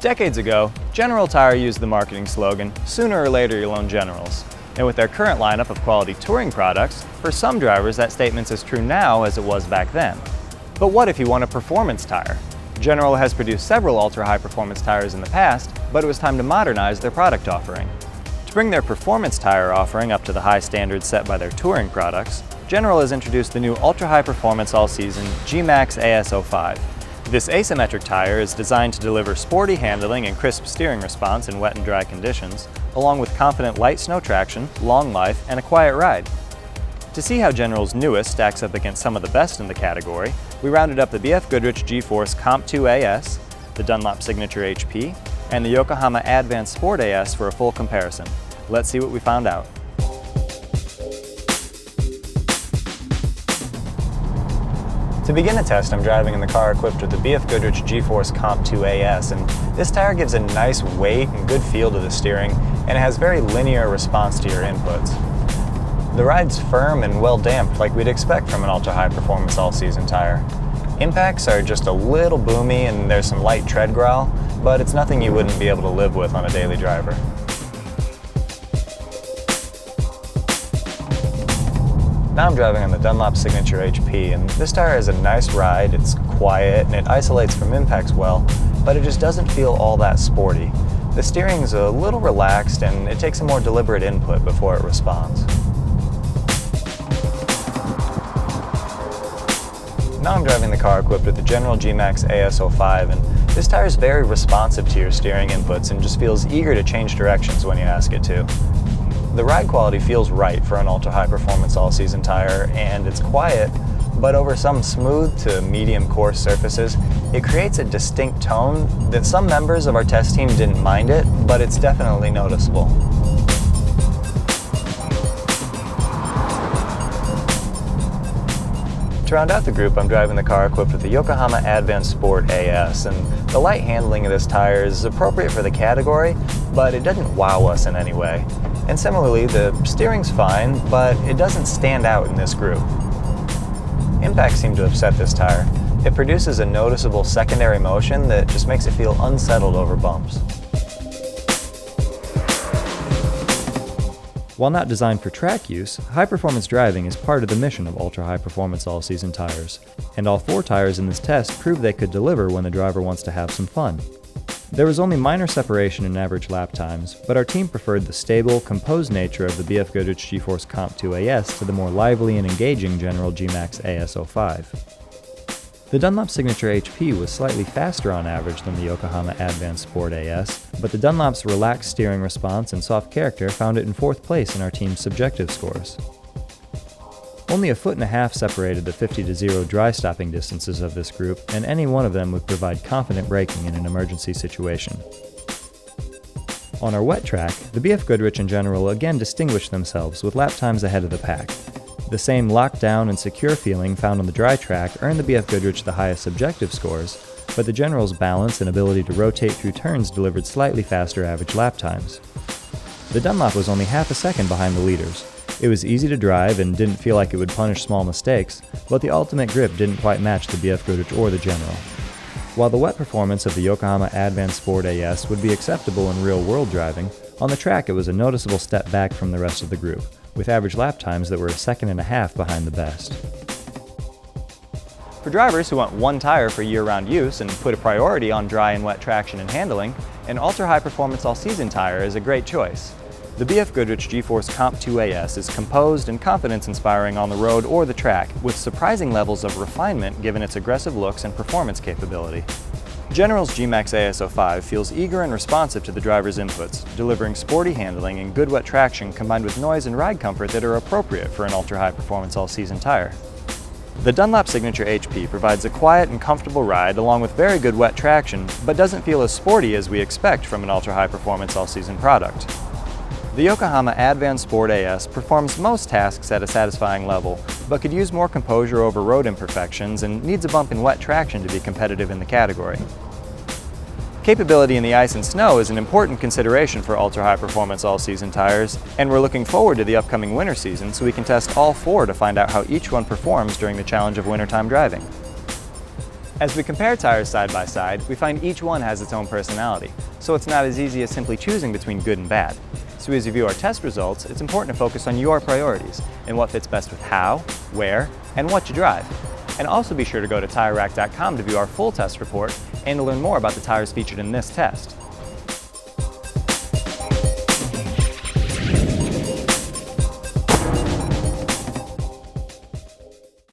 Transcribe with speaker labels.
Speaker 1: Decades ago, General Tire used the marketing slogan, "Sooner or later you'll own Generals." And with their current lineup of quality touring products, for some drivers that statement's as true now as it was back then. But what if you want a performance tire? General has produced several ultra-high performance tires in the past, but it was time to modernize their product offering. To bring their performance tire offering up to the high standards set by their touring products, General has introduced the new ultra-high performance all-season G-Max AS05. This asymmetric tire is designed to deliver sporty handling and crisp steering response in wet and dry conditions, along with confident light snow traction, long life, and a quiet ride. To see how General's newest stacks up against some of the best in the category, we rounded up the BF Goodrich G-Force Comp 2 AS, the Dunlop Signature HP, and the Yokohama Advance Sport AS for a full comparison. Let's see what we found out. To begin a test, I'm driving in the car equipped with the BF Goodrich G-Force Comp 2 AS, and this tire gives a nice weight and good feel to the steering, and it has very linear response to your inputs. The ride's firm and well damped like we'd expect from an ultra-high performance all-season tire. Impacts are just a little boomy and there's some light tread growl, but it's nothing you wouldn't be able to live with on a daily driver. Now I'm driving on the Dunlop Signature HP, and this tire has a nice ride, it's quiet, and it isolates from impacts well, but it just doesn't feel all that sporty. The steering's a little relaxed, and it takes a more deliberate input before it responds. Now I'm driving the car equipped with the General G-Max AS05, and this tire is very responsive to your steering inputs and just feels eager to change directions when you ask it to. The ride quality feels right for an ultra-high performance all-season tire, and it's quiet, but over some smooth to medium coarse surfaces, it creates a distinct tone that some members of our test team didn't mind it, but it's definitely noticeable. To round out the group, I'm driving the car equipped with the Yokohama Advance Sport AS, and the light handling of this tire is appropriate for the category, but it doesn't wow us in any way. And similarly, the steering's fine, but it doesn't stand out in this group. Impacts seem to upset this tire. It produces a noticeable secondary motion that just makes it feel unsettled over bumps.
Speaker 2: While not designed for track use, high-performance driving is part of the mission of ultra-high performance all-season tires, and all four tires in this test prove they could deliver when the driver wants to have some fun. There was only minor separation in average lap times, but our team preferred the stable, composed nature of the BF Goodrich G-Force Comp 2 AS to the more lively and engaging General G-Max AS05. The Dunlop Signature HP was slightly faster on average than the Yokohama Advance Sport AS, but the Dunlop's relaxed steering response and soft character found it in fourth place in our team's subjective scores. Only 1.5 feet separated the 50-0 dry stopping distances of this group, and any one of them would provide confident braking in an emergency situation. On our wet track, the BF Goodrich and General again distinguished themselves with lap times ahead of the pack. The same lockdown and secure feeling found on the dry track earned the BF Goodrich the highest subjective scores, but the General's balance and ability to rotate through turns delivered slightly faster average lap times. The Dunlop was only half a second behind the leaders. It was easy to drive and didn't feel like it would punish small mistakes, but the ultimate grip didn't quite match the BF Goodrich or the General. While the wet performance of the Yokohama Advance Sport AS would be acceptable in real-world driving, on the track it was a noticeable step back from the rest of the group, with average lap times that were 1.5 seconds behind the best.
Speaker 1: For drivers who want one tire for year-round use and put a priority on dry and wet traction and handling, an ultra-high performance all-season tire is a great choice. The BF Goodrich G-Force Comp 2 AS is composed and confidence-inspiring on the road or the track, with surprising levels of refinement given its aggressive looks and performance capability. General's G-Max AS05 feels eager and responsive to the driver's inputs, delivering sporty handling and good wet traction combined with noise and ride comfort that are appropriate for an ultra-high performance all-season tire. The Dunlop Signature HP provides a quiet and comfortable ride along with very good wet traction, but doesn't feel as sporty as we expect from an ultra-high performance all-season product. The Yokohama Advance Sport AS performs most tasks at a satisfying level, but could use more composure over road imperfections and needs a bump in wet traction to be competitive in the category. Capability in the ice and snow is an important consideration for ultra-high performance all-season tires, and we're looking forward to the upcoming winter season so we can test all four to find out how each one performs during the challenge of wintertime driving. As we compare tires side by side, we find each one has its own personality, so it's not as easy as simply choosing between good and bad. So as you view our test results, it's important to focus on your priorities and what fits best with how, where, and what you drive. And also be sure to go to TireRack.com to view our full test report and to learn more about the tires featured in this test.